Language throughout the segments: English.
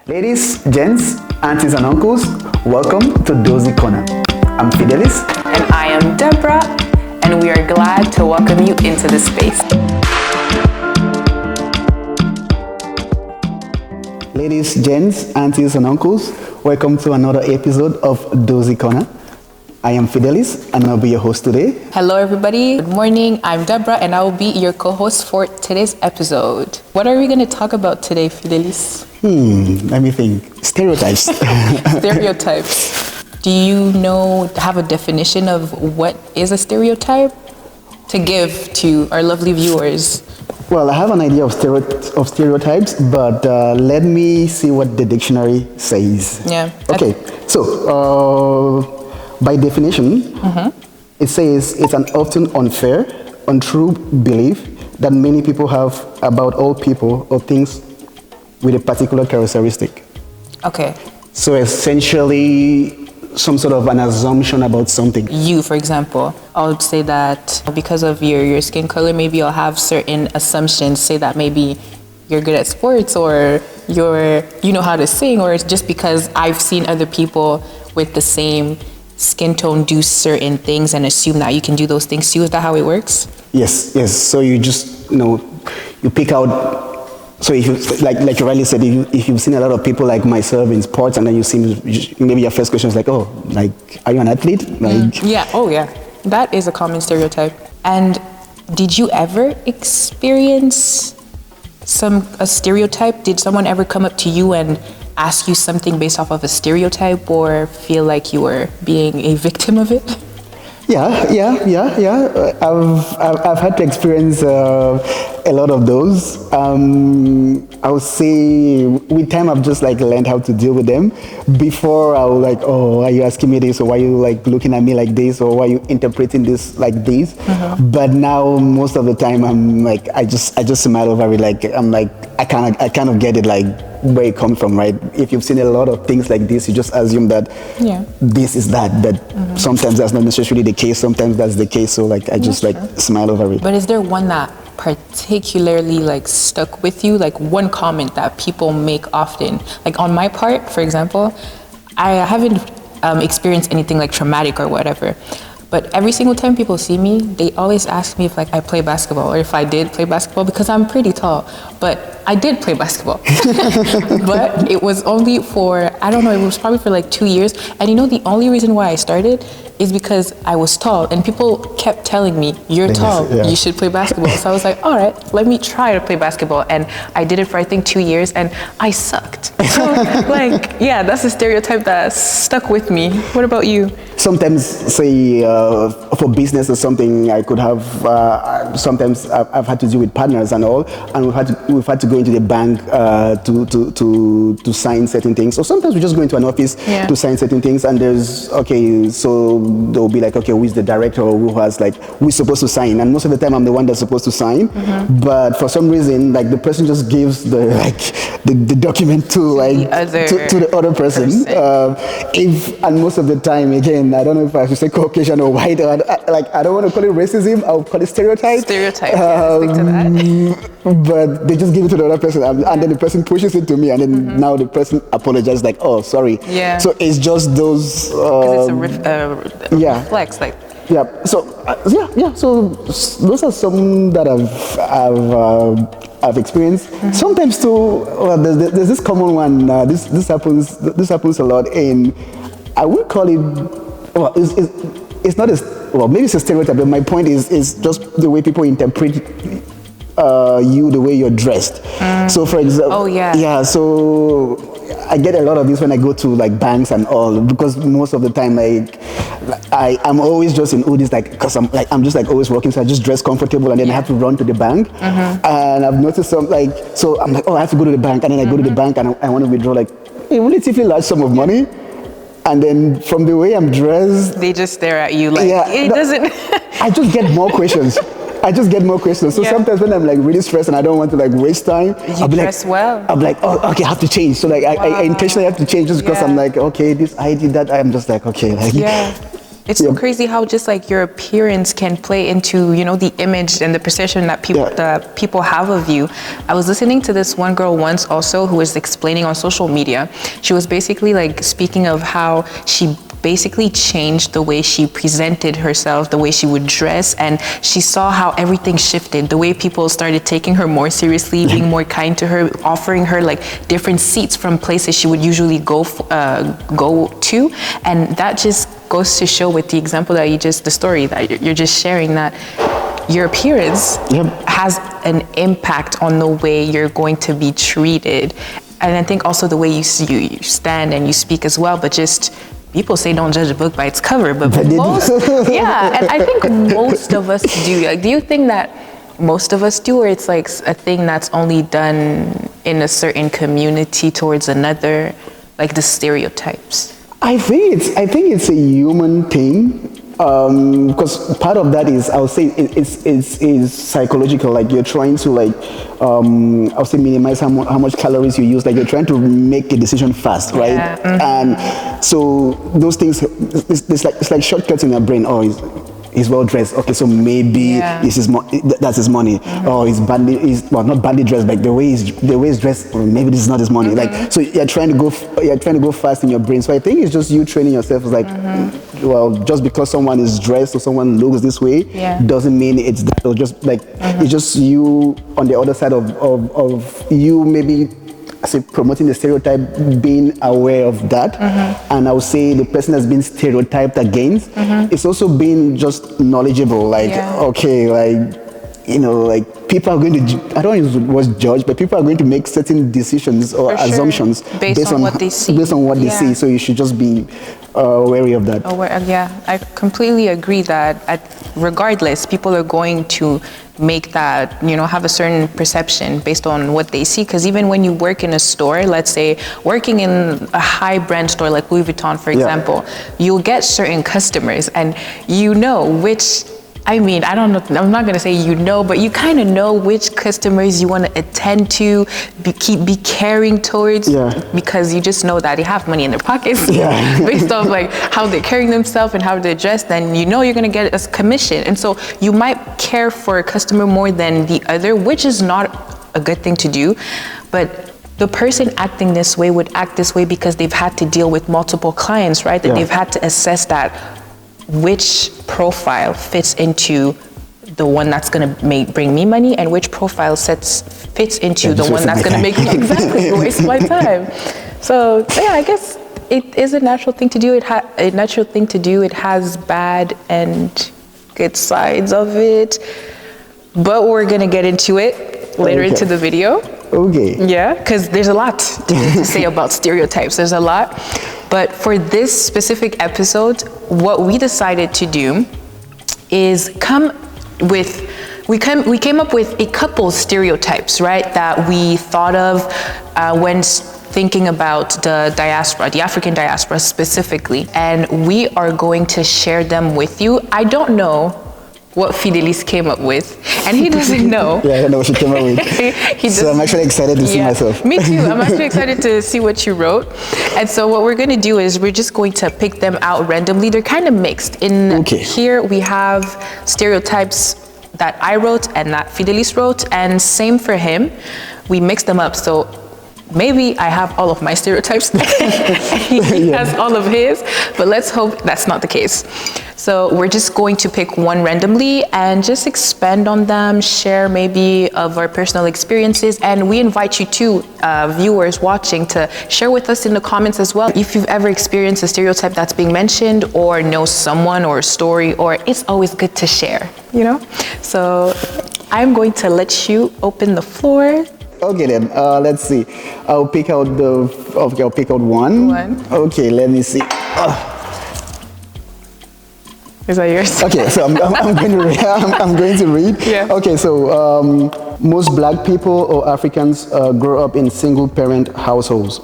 Ladies, gents, aunties and uncles, welcome to Dohzy Corner. I'm Fidelis. And I am Deborah, and we are glad to welcome you into this space. Ladies, gents, aunties and uncles, welcome to another episode of Dohzy Corner. I am Fidelis, and I'll be your host today. Hello, everybody. Good morning. I'm Deborah, and I will be your co-host for today's episode. What are we going to talk about today, Fidelis? Let me think. Stereotypes. Stereotypes. Do you have a definition of what is a stereotype to give to our lovely viewers? Well, I have an idea of stereotypes, but let me see what the dictionary says. Yeah. Okay, so by definition, it says it's an often unfair, untrue belief that many people have about all people or things with a particular characteristic. Okay. So essentially, some sort of an assumption about something. You, for example, I would say that because of your skin color, maybe you'll have certain assumptions, say that maybe you're good at sports or you know how to sing, or it's just because I've seen other people with the same skin tone do certain things and assume that you can do those things too. Is that how it works? Yes. So you just, you pick out. So if you, like you rightly said, if you've seen a lot of people like myself in sports, and then you see maybe your first question is like, oh, like, are you an athlete? Yeah. Oh, yeah. That is a common stereotype. And did you ever experience a stereotype? Did someone ever come up to you and ask you something based off of a stereotype, or feel like you were being a victim of it? Yeah. I've had to experience a lot of those. I would say with time I've just learned how to deal with them. Before I was like, oh, are you asking me this, or why are you looking at me like this, or why are you interpreting this like this? But now most of the time I'm like, I just smile over it. I kind of get it, where it comes from, right? If you've seen a lot of things like this, you just assume that this is that, but sometimes that's not necessarily the case. Sometimes that's the case. So I just smile over it. But is there one that particularly stuck with you, one comment that people make often? On my part, for example, I haven't experienced anything traumatic or whatever. But every single time people see me, they always ask me if I play basketball, or if I did play basketball, because I'm pretty tall. But I did play basketball. But it was only for, I don't know, it was probably for 2 years. And the only reason why I started is because I was tall, and people kept telling me, you're tall, you should play basketball. So I was like, all right, let me try to play basketball. And I did it for I think 2 years, and I sucked. So that's a stereotype that stuck with me. What about you? Sometimes, say, for business or something, I could have, sometimes I've had to deal with partners and all, and we've had to go into the bank to sign certain things. Or sometimes we just go into an office to sign certain things, and so they'll be like, okay, who is the director, or who's supposed to sign? And most of the time I'm the one that's supposed to sign, but for some reason, the person just gives the document to the other person. And most of the time, again, I don't know if I should say Caucasian or white, or I don't want to call it racism, I'll call it stereotype. Stick to that. But they just give it to the other person, and then the person pushes it to me, and then now the person apologizes, oh, sorry. Yeah. So it's just those. Because it's a reflex, Yeah. So So those are some that I've experienced. Sometimes too. There's this common one. This happens a lot, and I would call it. Well, it's not maybe it's a stereotype, but my point is just the way people interpret the way you're dressed. So for example, so I get a lot of this when I go to banks and all, because most of the time I'm always just in hoodies, because I'm just always working, so I just dress comfortable, and then I have to run to the bank, and I've noticed some so I'm oh, I have to go to the bank, and then I go to the bank and I want to withdraw a relatively large sum of money. And then from the way I'm dressed, they just stare at you it doesn't. I just get more questions. So sometimes when I'm really stressed and I don't want to waste time, I'll be dress well. I'm oh, okay, I have to change. So I intentionally have to change just because I'm okay, this I did that. I'm just okay, It's so crazy how just like your appearance can play into, you know, the image and the perception that people have of you. I was listening to this one girl once also who was explaining on social media. She was basically like speaking of how she basically changed the way she presented herself, the way she would dress, and she saw how everything shifted, the way people started taking her more seriously, being more kind to her, offering her like different seats from places she would usually go to, and that just goes to show with the example that the story that you're just sharing, that your appearance has an impact on the way you're going to be treated. And I think also the way you stand and you speak as well, but just people say don't judge a book by its cover, but most, and I think most of us do. Like, do you think that most of us do, or it's like a thing that's only done in a certain community towards another, like the stereotypes? I think it's a human thing. Because part of that is, I would say, it's psychological. Like, you're trying to, like, I would say, minimize how much calories you use. Like, you're trying to make a decision fast, right? And so those things, it's like shortcuts in your brain. Oh, he's well dressed. Okay, so maybe that's his money. Or he's not badly dressed, but the way he's dressed, maybe this is not his money. Like, so you're trying to go fast in your brain. So I think it's just you training yourself. It's like, well, just because someone is dressed or someone looks this way doesn't mean it's that. Or just like it's just you on the other side of you maybe, I say, promoting the stereotype, being aware of that. And I would say the person that's been stereotyped against, it's also being just knowledgeable. Like, okay, like, you know, like, people are going to, I don't use the word judge, but people are going to make certain decisions or assumptions based on what they see. Based on what they see. So you should just be wary of that. I completely agree that regardless, people are going to make that, you know, have a certain perception based on what they see. Because even when you work in a store, let's say working in a high brand store like Louis Vuitton, for example, you'll get certain customers, and you know which, I mean, I don't know, I'm not going to say you know, but you kind of know which customers you want to attend to, be caring towards, because you just know that they have money in their pockets based on like how they're carrying themselves and how they're dressed, and you know you're going to get a commission. And so you might care for a customer more than the other, which is not a good thing to do. But the person acting this way would act this way because they've had to deal with multiple clients, right? That they've had to assess that which profile fits into the one that's going to bring me money, and which profile fits into the one that's going to make me waste my time. So I guess it is a natural thing to do. It has bad and good sides of it, but we're going to get into it later into the video. Yeah, because there's a lot to say about stereotypes. There's a lot. But for this specific episode, what we decided to do is we came up with a couple stereotypes, right, that we thought of when thinking about the diaspora, the African diaspora specifically, and we are going to share them with you. I don't know what Fidelis came up with, and he doesn't know. I don't know what she came up with. So I'm actually excited to see myself. Me too. I'm actually excited to see what you wrote. And so what we're going to do is we're just going to pick them out randomly. They're kind of mixed. Here we have stereotypes that I wrote and that Fidelis wrote, and same for him. We mixed them up. So maybe I have all of my stereotypes and he has all of his, but let's hope that's not the case. So we're just going to pick one randomly and just expand on them, share maybe of our personal experiences, and we invite you too, viewers watching, to share with us in the comments as well if you've ever experienced a stereotype that's being mentioned, or know someone or a story, or it's always good to share, you know? So I'm going to let you open the floor. Okay then, let's see. I'll pick out one. Okay, let me see. Is that yours? Okay, so I'm going to read. Yeah. Okay, so most black people or Africans grow up in single parent households.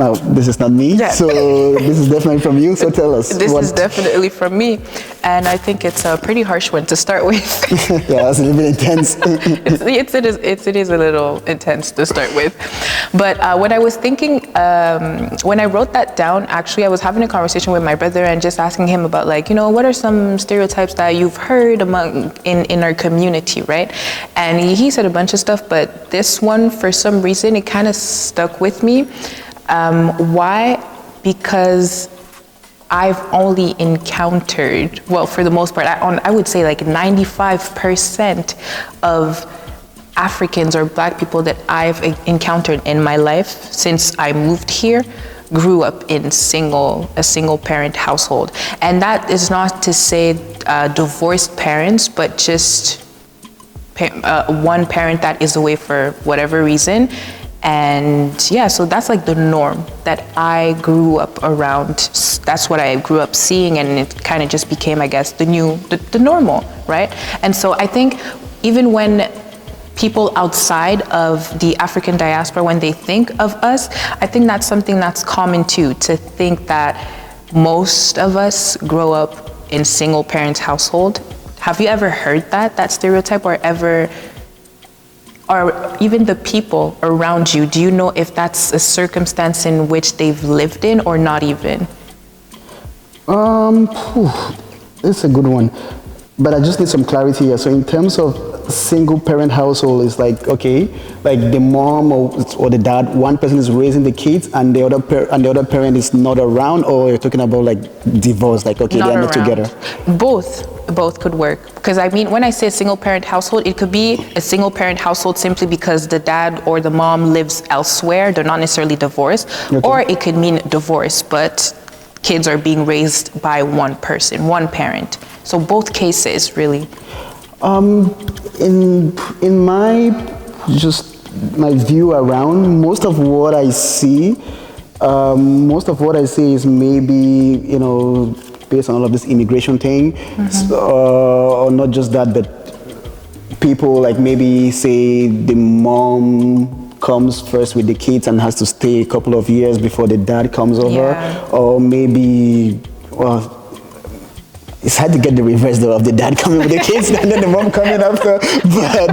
Now, this is not me, Yeah. so this is definitely from you, so tell us. This is definitely from me, and I think it's a pretty harsh one to start with. Yeah, that's a little bit intense. It is a little intense to start with. But when I was thinking, when I wrote that down, actually, I was having a conversation with my brother and just asking him about, like, what are some stereotypes that you've heard in our community, right? And he said a bunch of stuff, but this one, for some reason, it kind of stuck with me. Why? Because I've only encountered, well, for the most part, I would say like 95% of Africans or Black people that I've encountered in my life since I moved here grew up in a single parent household. And that is not to say divorced parents, but just one parent that is away for whatever reason. And yeah, so that's like the norm that I grew up around. That's what I grew up seeing, and it kind of just became, I guess, the normal, right? And so I think even when people outside of the African diaspora, when they think of us, I think that's something that's common too, to think that most of us grow up in single parent household. Have you ever heard that stereotype, or even the people around you? Do you know if that's a circumstance in which they've lived in or not even? It's a good one, but I just need some clarity here. So in terms of single parent household, it's like, okay, like the mom or the dad, one person is raising the kids and the other parent is not around, or you're talking about like divorce, like, okay, they're not together? Both could work. Because I mean, when I say single parent household, it could be a single parent household simply because the dad or the mom lives elsewhere. They're not necessarily divorced. Okay. Or it could mean divorce, but kids are being raised by one person, one parent. So both cases, really. In my view around, most of what I see is maybe, based on all of this immigration thing, or not just that, but people like maybe say the mom comes first with the kids and has to stay a couple of years before the dad comes over, or maybe, well, it's hard to get the reverse though of the dad coming with the kids and then the mom coming after, but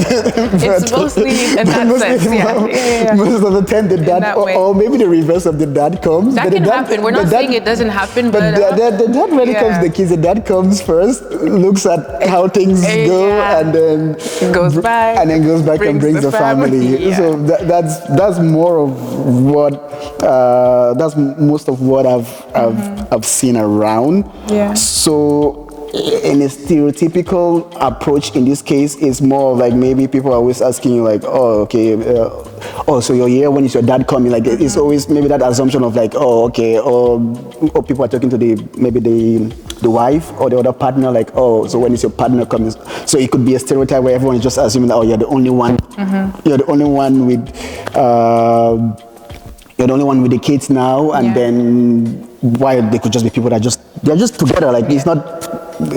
it's mostly in that sense, yeah. Most of the time the dad, or maybe the reverse of the dad comes. That can happen. We're not saying it doesn't happen, but the dad really comes to the kids. The dad comes first, looks at how things go, and then goes back, and brings the family. Yeah. So that's more of what that's most of what I've seen around. Yeah. So in a stereotypical approach in this case, it's more like maybe people are always asking you like, oh, okay, so you're here, when is your dad coming? Like it's always maybe that assumption of like, oh, okay, or people are talking to the wife or the other partner, like, oh, so when is your partner coming? So it could be a stereotype where everyone is just assuming that, oh, you're the only one, you're the only one with the kids now, and then why they could just be people that they're just together. Like it's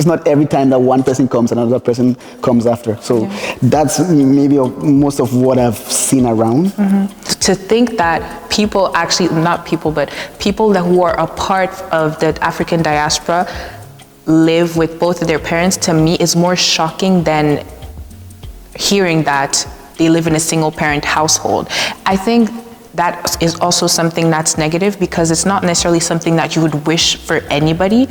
not every time that one person comes, another person comes after. So that's maybe most of what I've seen around. To think that people actually, not people, but people who are a part of the African diaspora live with both of their parents, to me is more shocking than hearing that they live in a single parent household. I think that is also something that's negative, because it's not necessarily something that you would wish for anybody,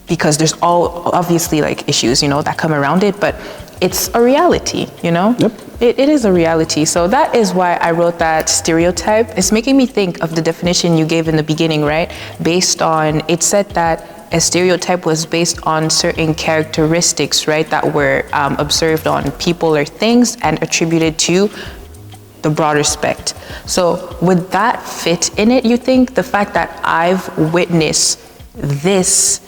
because there's obviously like issues, that come around it, but it's a reality, Yep. It is a reality. So that is why I wrote that stereotype. It's making me think of the definition you gave in the beginning, right? It said that a stereotype was based on certain characteristics, right, that were observed on people or things and attributed to the broader spect. So would that fit in it, you think? The fact that I've witnessed this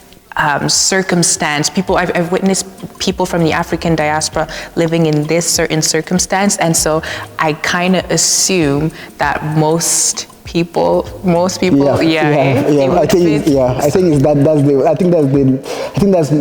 circumstance, I've witnessed people from the African diaspora living in this certain circumstance, and so I kind of assume that most most people, I think it's that. That's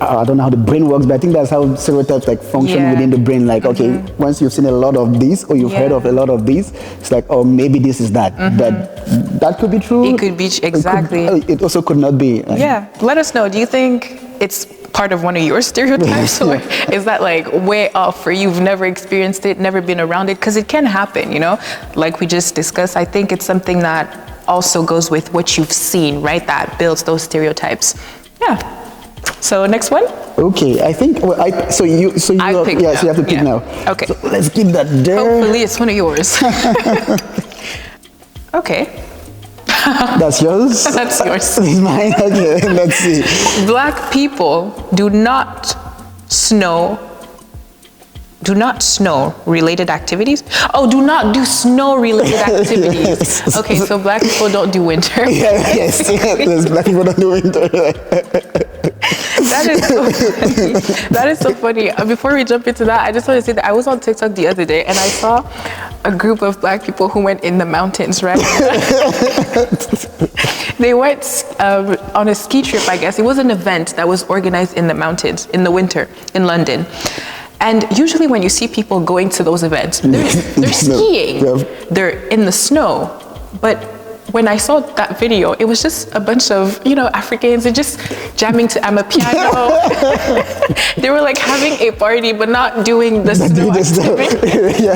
I don't know how the brain works, but I think that's how stereotypes like function within the brain. Like, okay, once you've seen a lot of these, or you've heard of a lot of these, it's like, oh, maybe this is that. But that could be true. It could be exactly. It also could not be. Let us know. Do you think it's part of one of your stereotypes, or is that like way off for you? You've never experienced it, never been around it? Because it can happen, you know, like we just discussed. I think it's something that also goes with what you've seen, right? That builds those stereotypes. So next one. Okay, I think so you have to pick now. Okay, so let's keep that there. Hopefully it's one of yours. Okay. That's yours? That's yours. It's mine? Okay, let's see. Black people do not snow related activities. Oh, do not do snow related activities. Okay, so black people don't do winter. Yes, black people don't do winter. That is so funny. That is so funny. Before we jump into that, I just want to say that I was on TikTok the other day and I saw a group of black people who went in the mountains, right? They went on a ski trip, I guess. It was an event that was organized in the mountains in the winter in London. And usually when you see people going to those events, they're skiing, they're in the snow. But when I saw that video, it was just a bunch of, Africans and just jamming to Amapiano. They were like having a party, but not doing the snow activity.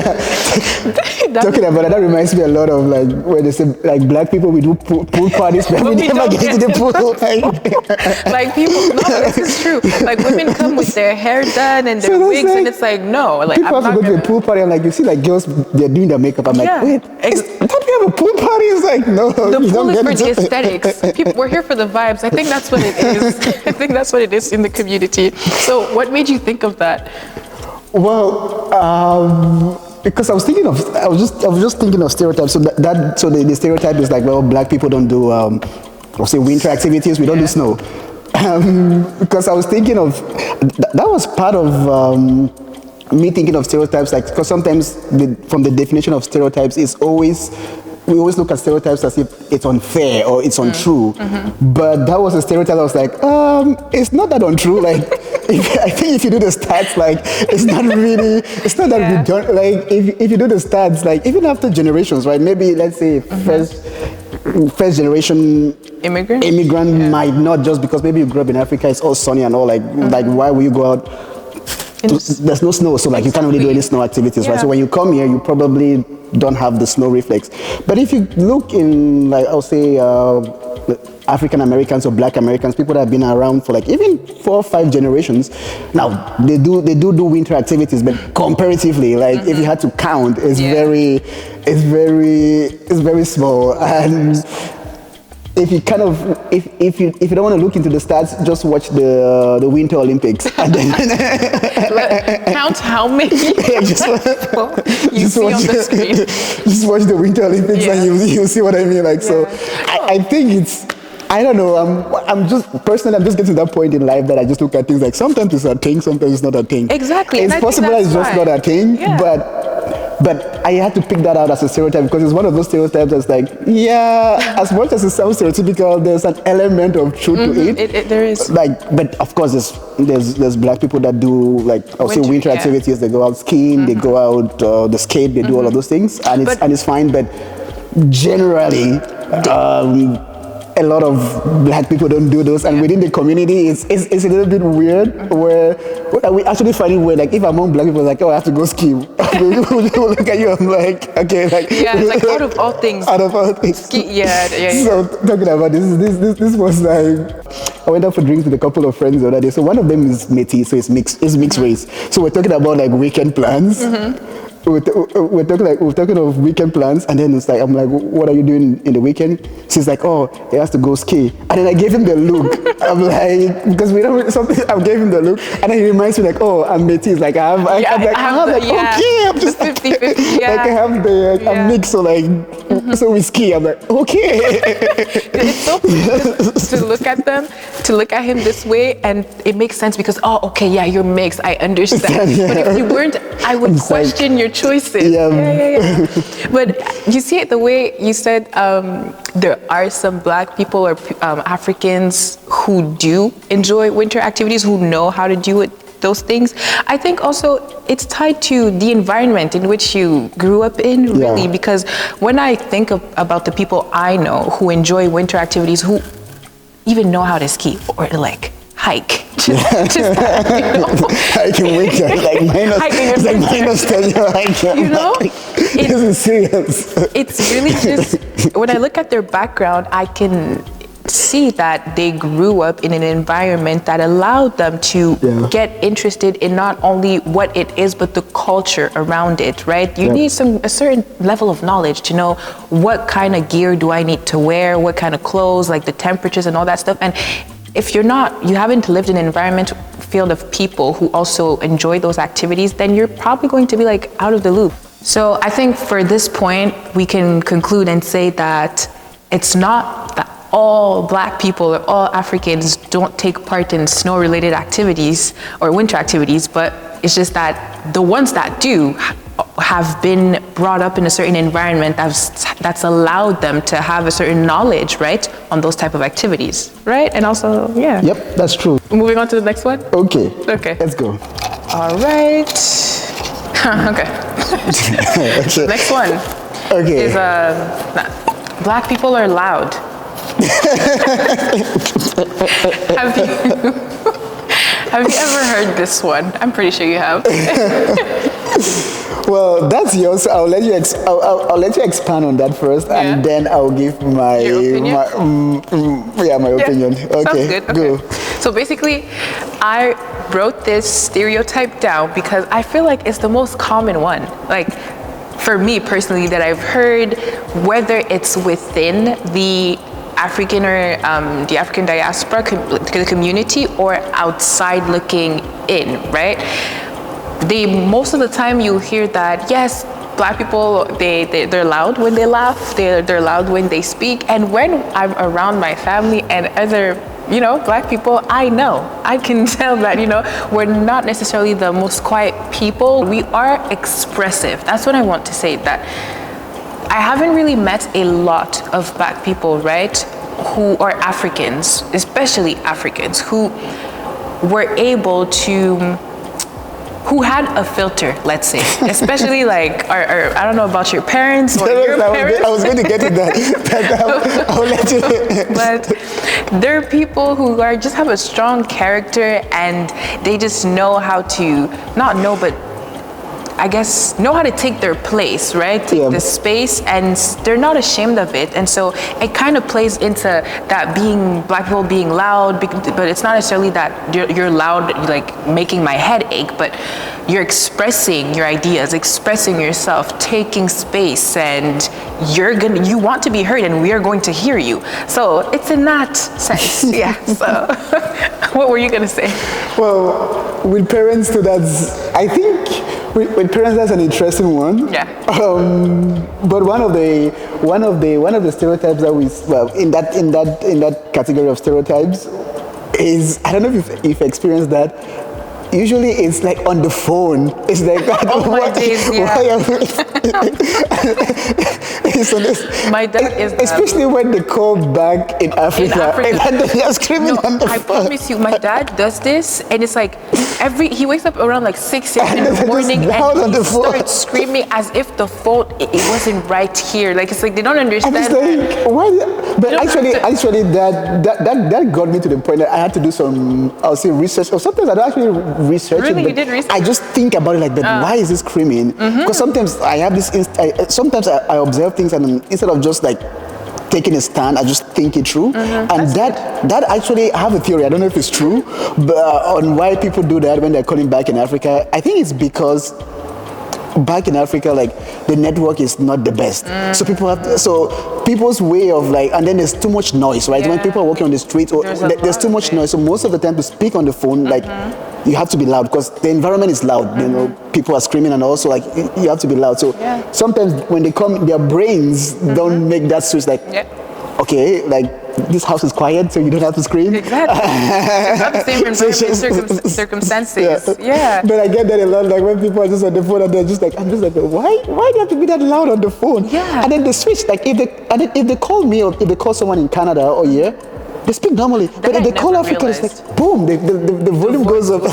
Talking about that reminds me a lot of like where they say like black people we do pool parties, but we never get to the pool. Like people, no, this is true. Like women come with their hair done and their wigs, and it's like no, like people have to go to a pool party and like you see like girls they're doing their makeup. I'm like, wait, don't we have a pool party? It's like no. The pool is for the aesthetics. We're here for the vibes. I think that's what it is. I think that's what it is in the community. So what made you think of that? Well, because I was just thinking of stereotypes. So the stereotype is like, well, black people don't do winter activities. We don't do snow. Because I was thinking of that was part of me thinking of stereotypes, like because sometimes from the definition of stereotypes is we always look at stereotypes as if it's unfair or it's untrue. But that was a stereotype I was like, it's not that untrue. Like, I think if you do the stats, like, it's not that we don't, like, if you do the stats, like, even after generations, right? Maybe, let's say, first generation immigrant might not, just because maybe you grew up in Africa, it's all sunny and all, like why will you go out? There's no snow, so like you can't really do any snow activities, right? So when you come here, you probably don't have the snow reflex. But if you look in, like, I'll say African Americans or Black Americans, people that have been around for like even 4 or 5 generations, now they do winter activities, but comparatively, like if you had to count, it's very small. And if you if you don't want to look into the stats, just watch the Winter Olympics and then count how many you see on the screen. Just watch the Winter Olympics and you'll see what I mean. Like so, I think it's. I don't know. I'm just getting to that point in life that I just look at things like sometimes it's a thing, sometimes it's not a thing. Exactly. It's possible it's just not a thing, but I had to pick that out as a stereotype because it's one of those stereotypes that's like, as much as it sounds stereotypical, there's an element of truth to it. There is. Like, but of course, there's black people that do like I'll say winter activities. They go out skiing, they go out the skate, they do all of those things, and it's fine. But generally, a lot of black people don't do those, and within the community, it's a little bit weird. Where we actually find it weird. Like if among black people, like, oh, I have to go ski. People look at you. I'm like, okay, like like out of all things. Ski, So talking about this was like, I went out for drinks with a couple of friends the other day. So one of them is Métis, so it's mixed race. So we're talking about like weekend plans. We're talking of weekend plans, and then it's like, I'm like, what are you doing in the weekend? She's like, oh, he has to go ski. And then I gave him the look. I'm like, because we don't something. I gave him the look, and then he reminds me like, oh, I'm Métis. Like I'm okay, I'm just 50-50. Like I have I'm mixed, so like, so we ski. I'm like, okay. It's so funny to look at them to look at him this way, and it makes sense because, oh, okay, yeah, you're mixed, I understand. Yeah. But if you weren't, I would It's question like, your choices. Yeah. But you see it the way you said, there are some Black people or Africans who do enjoy winter activities, who know how to do it, those things. I think also it's tied to the environment in which you grew up in, really, Yeah. because when I think about the people I know who enjoy winter activities, who even know how to ski or like hike, just that, you know? Hiking winter, like minus, Hiking in it's like winter. minus 10, you're hiking. You know? This is serious. It's really just, when I look at their background, I can see that they grew up in an environment that allowed them to get interested in not only what it is, but the culture around it, right? You need a certain level of knowledge to know what kind of gear do I need to wear, what kind of clothes, like the temperatures and all that stuff. And if you haven't lived in an environment field of people who also enjoy those activities, then you're probably going to be like out of the loop. So I think for this point, we can conclude and say that it's not that all Black people or all Africans don't take part in snow-related activities or winter activities, but it's just that the ones that do have been brought up in a certain environment that's allowed them to have a certain knowledge, right, on those type of activities, right? And also, yeah. Yep, that's true. Moving on to the next one? Okay. Okay. Let's go. All right. Okay. Okay. Next one Okay. is Black people are loud. Have you ever heard this one? I'm pretty sure you have. Well, that's yours. I'll let you. I'll let you expand on that first, and then I'll give my Your opinion? my opinion. Okay, Sounds good. go. Okay. So basically, I wrote this stereotype down because I feel like it's the most common one. Like, for me personally, that I've heard, whether it's within the African or the African diaspora community or outside looking in, right? Most of the time you hear that, yes, Black people, they're loud when they laugh, they're loud when they speak, and when I'm around my family and other, Black people, I can tell that, we're not necessarily the most quiet people. We are expressive. That's what I want to say, that I haven't really met a lot of Black people, right, who are Africans, especially Africans, who were able to, who had a filter, let's say, especially like, or I don't know about your parents or your parents. I was going to get to that. I'll let you. But there are people who just have a strong character, and they just know how to, not know, but I guess know how to take their place, right? Take the space, and they're not ashamed of it. And so it kind of plays into that being Black people being loud, but it's not necessarily that you're loud, like making my head ache, but you're expressing your ideas, expressing yourself, taking space, and you want to be heard, and we are going to hear you. So it's in that sense, yeah. So what were you gonna say? Well, with parents too, I think with parents that's an interesting one. Yeah. But one of the stereotypes that in that category of stereotypes is, I don't know if you've experienced that. Usually it's like on the phone. It's like, oh my days, my dad is especially when they call back in Africa. And they are screaming on the phone. I promise you, my dad does this, and it's like he wakes up around like 6 a.m. in the morning, and he starts screaming as if the phone it wasn't right here. Like, it's like they don't understand. And it's like, why? But actually, that got me to the point that I had to do some, I'll say, research, or sometimes I don't actually research really? it. You did research? I just think about it like that. Why is this screaming? Because sometimes I have this, sometimes I observe things, and instead of just like taking a stand, I just think it through. And that actually, I have a theory, I don't know if it's true, but on why people do that when they're calling back in Africa. I think it's because back in Africa, like, the network is not the best. So people's way of like, and then there's too much noise, right? When people are walking on the street, or there's too much noise. So most of the time to speak on the phone, like, you have to be loud because the environment is loud. You know, people are screaming, and also like you have to be loud. So sometimes when they come, their brains don't make that switch. Like, okay, like this house is quiet, so you don't have to scream. Exactly. It's not the same environment, circumstances. Yeah. But I get that a lot. Like when people are just on the phone and they're just like, I'm just like, why do you have to be that loud on the phone? Yeah. And then they switch. Like if they call me or if they call someone in Canada or here, they speak normally. But if they call Africa, it's like boom, the volume goes up.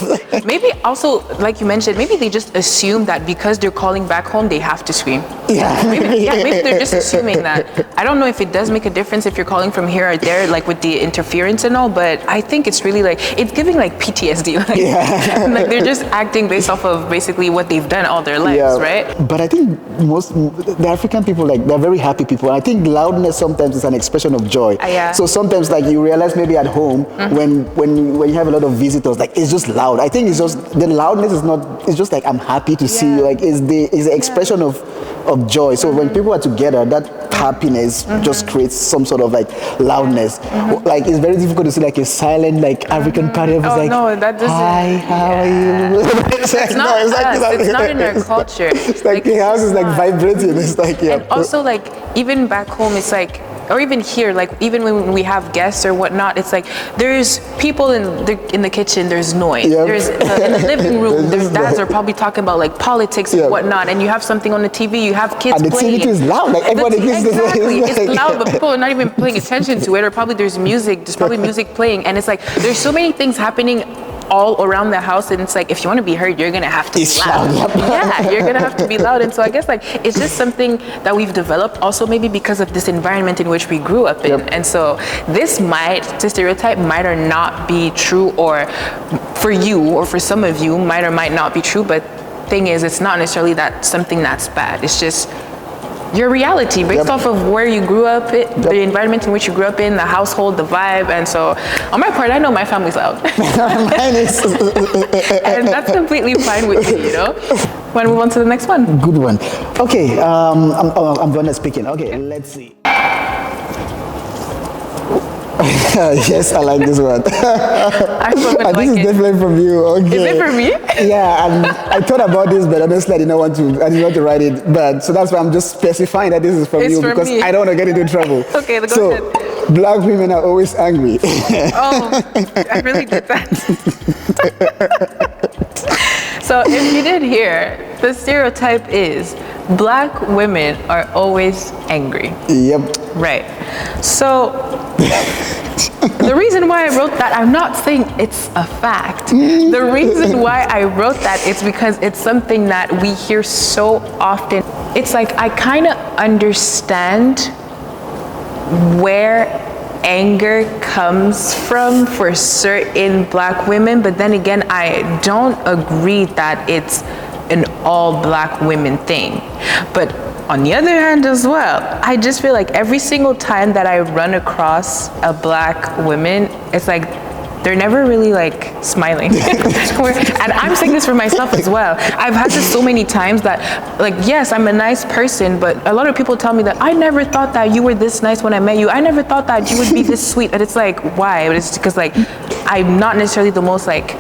Maybe also, like you mentioned, maybe they just assume that because they're calling back home, they have to scream. Yeah. Maybe they're just assuming that. I don't know if it does make a difference if you're calling from here or there, like with the interference and all, but I think it's really like, it's giving like PTSD. Like, like they're just acting based off of basically what they've done all their lives, right? But I think the African people, like, they're very happy people. I think loudness sometimes is an expression of joy. Yeah. So sometimes, like, you realize maybe at home when you have a lot of visitors, like, it's just loud. I think it's just the loudness is not. It's just like, I'm happy to see you. Like, it's the expression of joy. So when people are together, that happiness just creates some sort of like loudness. Like, it's very difficult to see like a silent like African party. Like, no, that doesn't. Hi, how are you? It's not it's not in our culture. It's like the house is like vibrating. It's like, yeah. And also, like, even back home, it's like, or even here, like, even when we have guests or whatnot, it's like there's people in the kitchen, there's noise. Yep. There's in the living room, there's dads are probably talking about like politics and whatnot, and you have something on the TV, you have kids and the playing. TV is loud, like everybody gets exactly. It's It's loud, but people are not even paying attention to it, or probably there's probably music playing, and it's like there's so many things happening all around the house, and it's like, if you want to be heard, you're gonna have to be loud. Yeah, you're gonna have to be loud. And so I guess like it's just something that we've developed also maybe because of this environment in which we grew up in. And so this stereotype might or not be true, or for you or for some of you might or might not be true, but thing is, it's not necessarily that something that's bad. It's just your reality based off of where you grew up, the environment in which you grew up in, the household, the vibe. And so on my part, I know my family's loud. Mine is. And that's completely fine with me, you know? Want to move on to the next one? Good one. Okay, I'm gonna speaking. Okay, let's see. Yes, I like this one. This is definitely from you. Okay. Is it for me? Yeah, and I thought about this, but honestly, I didn't want to write it. But so that's why I'm just specifying that this is from you, because I don't want to get into trouble. Okay, go ahead. Black women are always angry. Oh, I really did that. So if you did hear, the stereotype is black women are always angry. Yep. Right. So the reason why I wrote that, I'm not saying it's a fact. The reason why I wrote that is because it's something that we hear so often. It's like, I kind of understand where anger comes from for certain black women, but then again, I don't agree that it's an all black women thing. But on the other hand as well, I just feel like every single time that I run across a black woman, it's like they're never really like smiling. And I'm saying this for myself as well. I've had this so many times that, like, yes, I'm a nice person, but a lot of people tell me that I never thought that you were this nice when I met you. I never thought that you would be this sweet. And it's like, why? But it's because like I'm not necessarily the most like,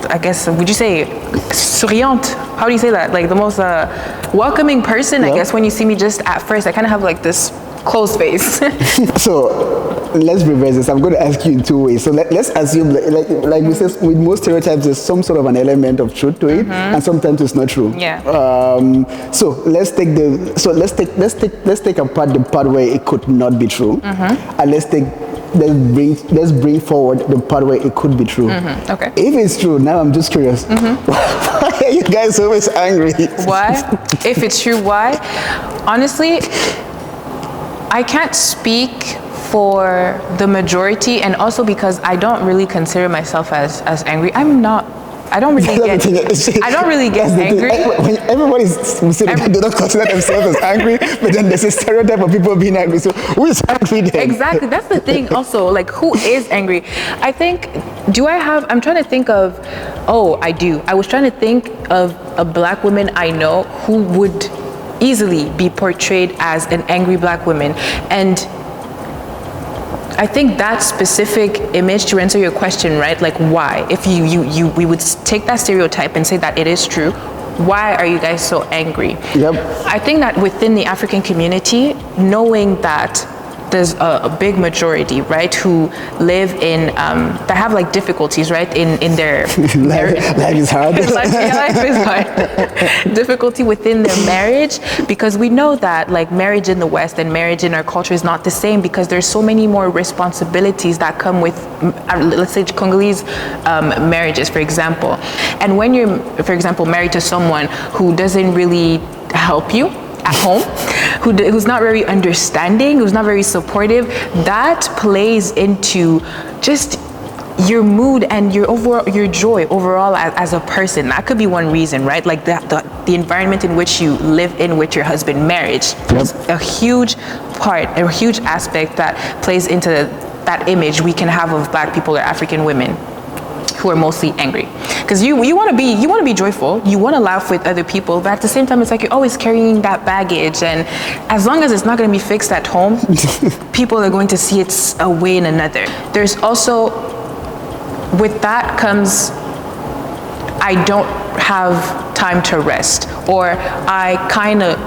I guess, would you say souriante? How do you say that? Like the most welcoming person, I guess, when you see me just at first. I kind of have like this closed face. So let's reverse this. I'm going to ask you in two ways. So let's assume, like we said, with most stereotypes, there's some sort of an element of truth to it, and sometimes it's not true. Yeah. So let's take apart the part where it could not be true, and let's bring forward the part where it could be true. Okay. If it's true, now I'm just curious. Why are you guys always angry? Why? If it's true, why? Honestly, I can't speak for the majority, and also because I don't really consider myself as angry. I don't really get angry. Everybody's saying they don't consider themselves as angry, but then there's a stereotype of people being angry. So who is angry then? Exactly. That's the thing also. Like, who is angry? I think, I'm trying to think of, I do. I was trying to think of a black woman I know who would easily be portrayed as an angry black woman. And I think that specific image, to answer your question, right? Like, why? If we would take that stereotype and say that it is true, why are you guys so angry? Yep. I think that within the African community, knowing that there's a big majority, right, who live in that have like difficulties, right, in their life is hard. life is hard. Difficulty within their marriage, because we know that like marriage in the West and marriage in our culture is not the same, because there's so many more responsibilities that come with, let's say, Congolese marriages, for example. And when you're, for example, married to someone who doesn't really help you at home, who's not very understanding, who's not very supportive, that plays into just your mood and your joy overall as a person. That could be one reason, right? Like the environment in which you live in with your husband, marriage, is a huge part, a huge aspect that plays into that image we can have of Black people or African women who are mostly angry. Because you want to be joyful, you want to laugh with other people, but at the same time it's like you're always carrying that baggage, and as long as it's not going to be fixed at home, people are going to see it's a way in another. There's also, with that comes, I don't have time to rest, or I kind of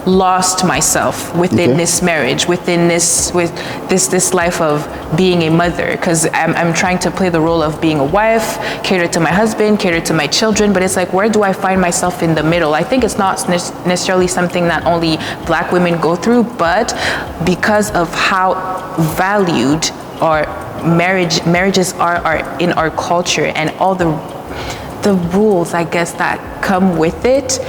lost myself within this marriage, within this life of being a mother, because I'm trying to play the role of being a wife, cater to my husband, cater to my children, but it's like, where do I find myself in the middle? I think it's not necessarily something that only Black women go through, but because of how valued our marriages are in our culture, and all the rules, I guess, that come with it,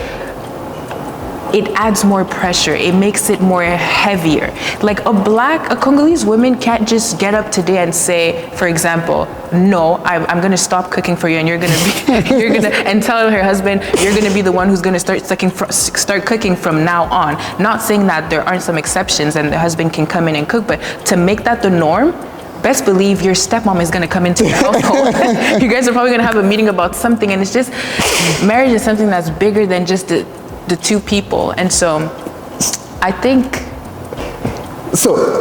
it adds more pressure. It makes it more heavier. Like a Congolese woman can't just get up today and say, for example, no, I'm gonna stop cooking for you, and and tell her husband, you're gonna be the one who's gonna start cooking from now on. Not saying that there aren't some exceptions and the husband can come in and cook, but to make that the norm, best believe your stepmom is going to come into your household. You guys are probably going to have a meeting about something, and it's just, marriage is something that's bigger than just the two people. And so I think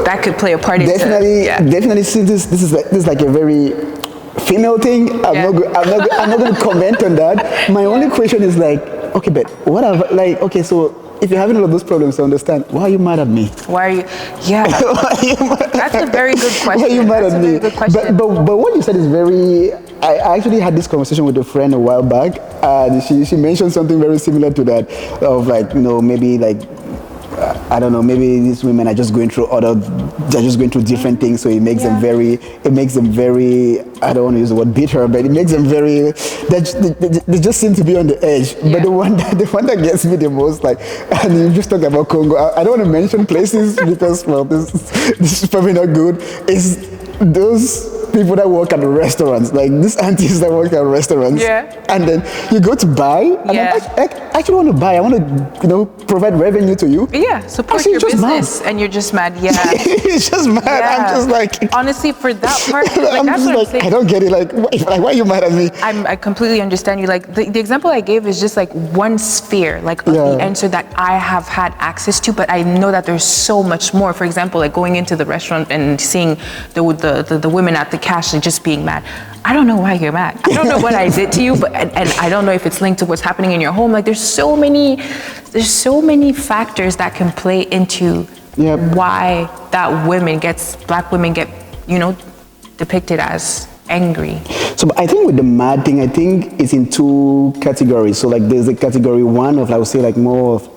that could play a part into definitely. Since this is like a very female thing, I'm not going to comment on that. My only question is like, okay, but what are, like, okay, so if you're having all of those problems, I understand. Why are you mad at me? Why are you? Yeah, that's a very good question. Why are you mad at me? But what you said is very. I actually had this conversation with a friend a while back, and she mentioned something very similar to that, of like, maybe like, I don't know, maybe these women are just going through different things, so it makes them very, I don't want to use the word bitter, but it makes them very, they just seem to be on the edge. Yeah. But the one that gets me the most, like, and you just talked about Congo, I don't want to mention places because, well, this is probably not good, is those people that work at the restaurants, like these aunties that work at restaurants, and then you go to buy, and I actually want to buy, I want to, provide revenue to you. Yeah, support your business, and you're just mad. Yeah, it's just mad. Yeah. I'm just like, honestly, for that part, like, I'm just like, I don't get it. Like, why are you mad at me? I completely understand you. Like the example I gave is just like one sphere, like of the answer that I have had access to, but I know that there's so much more. For example, like going into the restaurant and seeing the women at the cash and just being mad. I don't know why you're mad. I don't know what I did to you, but and I don't know if it's linked to what's happening in your home. Like there's so many factors that can play into why that Black women get, depicted as angry. So I think with the mad thing, I think it's in two categories. So like there's a category one of, I would say, like more of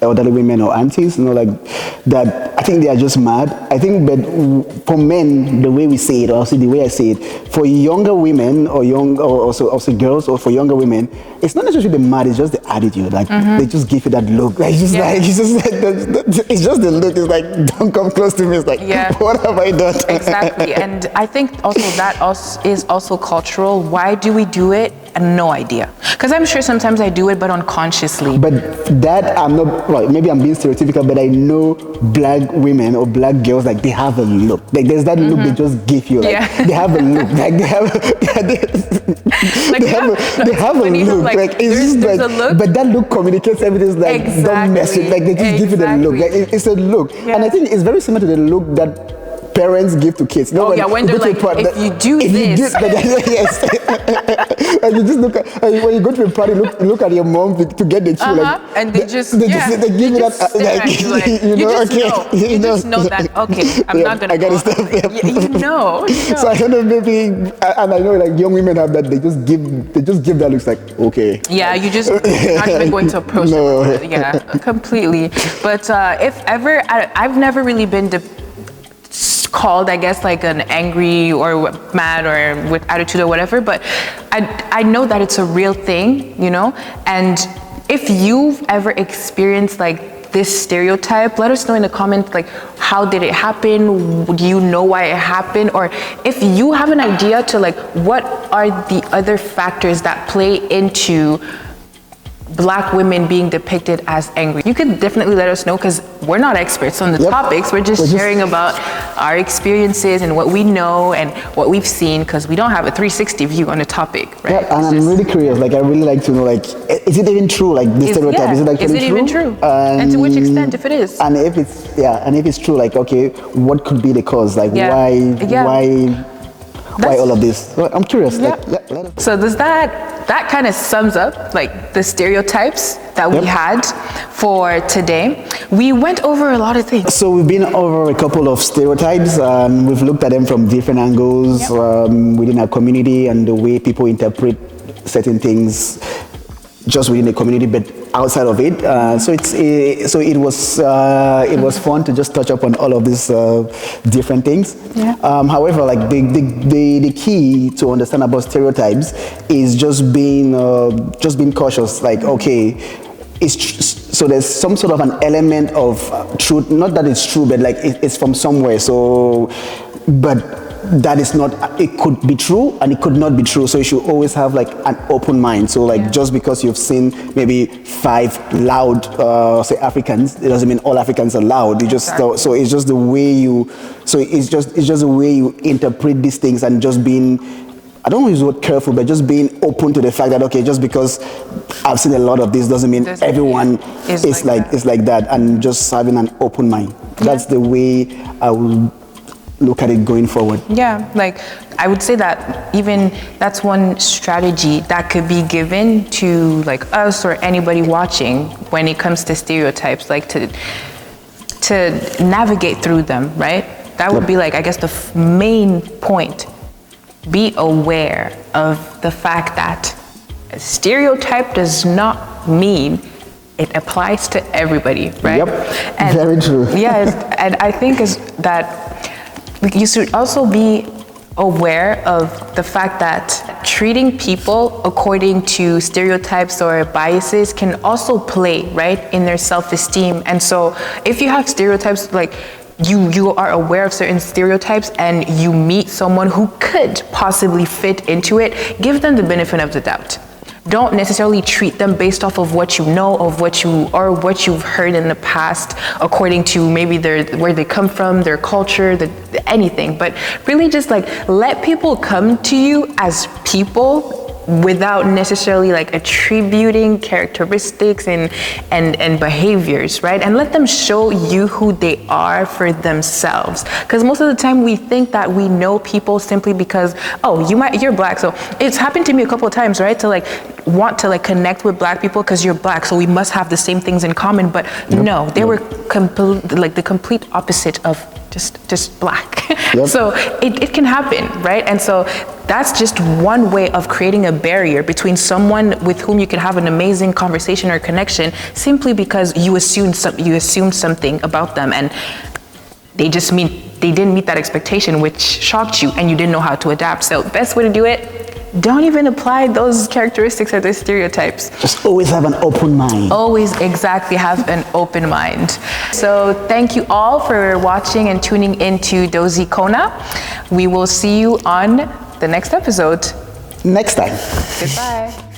elderly women or aunties, like that. I think they are just mad. I think, but for men, the way we say it, or also the way I say it, for younger women or also girls, or for younger women, it's not necessarily the mad. It's just the attitude. Like they just give you that look. Like it's just the look. It's like, don't come close to me. It's like, what have I done? Exactly. And I think also that is also cultural. Why do we do it? And no idea. Because I'm sure sometimes I do it, but unconsciously. But that I'm not, well, maybe I'm being stereotypical, but I know Black women or Black girls, like they have a look. Like there's that look they just give you. Like they have a look. Like they have a look. Like it's just like, a look. But that look communicates everything. Like don't mess with. Like they just give you the look. Like it's a look. Yeah. And I think it's very similar to the look that parents give to kids. Oh yeah, when they're like, if you do this. Yes. And you just look at, when you go to a party, look at your mom to get the shoe. Like, and they give me that. You just know that, okay, I'm not going to I got to stop there. You know. So I don't know, maybe, and I know like young women have that, they just give that, looks like, okay. Yeah, you're not even going to approach them. Yeah, completely. But if ever, I've never really been called, I guess, like an angry or mad or with attitude or whatever, but I know that it's a real thing, you know? And if you've ever experienced like this stereotype, let us know in the comments, like, how did it happen? Do you know why it happened? Or if you have an idea to like, what are the other factors that play into Black women being depicted as angry? You could definitely let us know, because we're not experts on the topics. We're just sharing about our experiences and what we know and what we've seen, because we don't have a 360 view on the topic, right? Yeah, and I'm really curious, like I really like to know, like, is it even true, like this stereotype? Is it actually true? Is it even true? And to which extent, if it is? And if it's true, like, okay, what could be the cause? Like, why all of this? Well, I'm curious. So does that kind of sums up like the stereotypes that we had for today. We went over a lot of things. So we've been over a couple of stereotypes. We've looked at them from different angles within our community and the way people interpret certain things just within the community, but outside of it. It was fun to just touch up on all of these different things. However, like the key to understand about stereotypes is just being cautious. Like, okay, so there's some sort of an element of truth. Not that it's true, but like it's from somewhere. So, but that is not, it could be true and it could not be true. So you should always have like an open mind. So like just because you've seen maybe 5 loud say Africans, it doesn't mean all Africans are loud. You just so it's just the way you, it's just the way you interpret these things, and just being, I don't want to use the word careful, but just being open to the fact that, okay, just because I've seen a lot of this doesn't mean everyone is like that, and just having an open mind. That's the way I will look at it going forward. Yeah, like I would say that even that's one strategy that could be given to like us or anybody watching when it comes to stereotypes, like to navigate through them, right? That would be like, I guess, the main point. Be aware of the fact that a stereotype does not mean it applies to everybody, right? Yep, and very true. Yes, and I think is that you should also be aware of the fact that treating people according to stereotypes or biases can also play, right, in their self-esteem. And so if you have stereotypes, like you are aware of certain stereotypes and you meet someone who could possibly fit into it, give them the benefit of the doubt. Don't necessarily treat them based off of what you know, of what you've heard in the past, according to maybe where they come from, their culture, anything. But really just like let people come to you as people without necessarily like attributing characteristics and behaviors, right? And let them show you who they are for themselves. Because most of the time we think that we know people simply because, oh, you're Black. So it's happened to me a couple of times, right? To like want to like connect with Black people because you're Black, so we must have the same things in common. But no, they were the complete opposite of just Black. So it can happen, right? And so that's just one way of creating a barrier between someone with whom you can have an amazing conversation or connection simply because you assumed something about them and they didn't meet that expectation, which shocked you and you didn't know how to adapt. So best way to do it, don't even apply those characteristics or those stereotypes. Just always have an open mind. Always exactly have an open mind. So thank you all for watching and tuning into Dohzy Kona. We will see you on the next episode. Next time. Goodbye.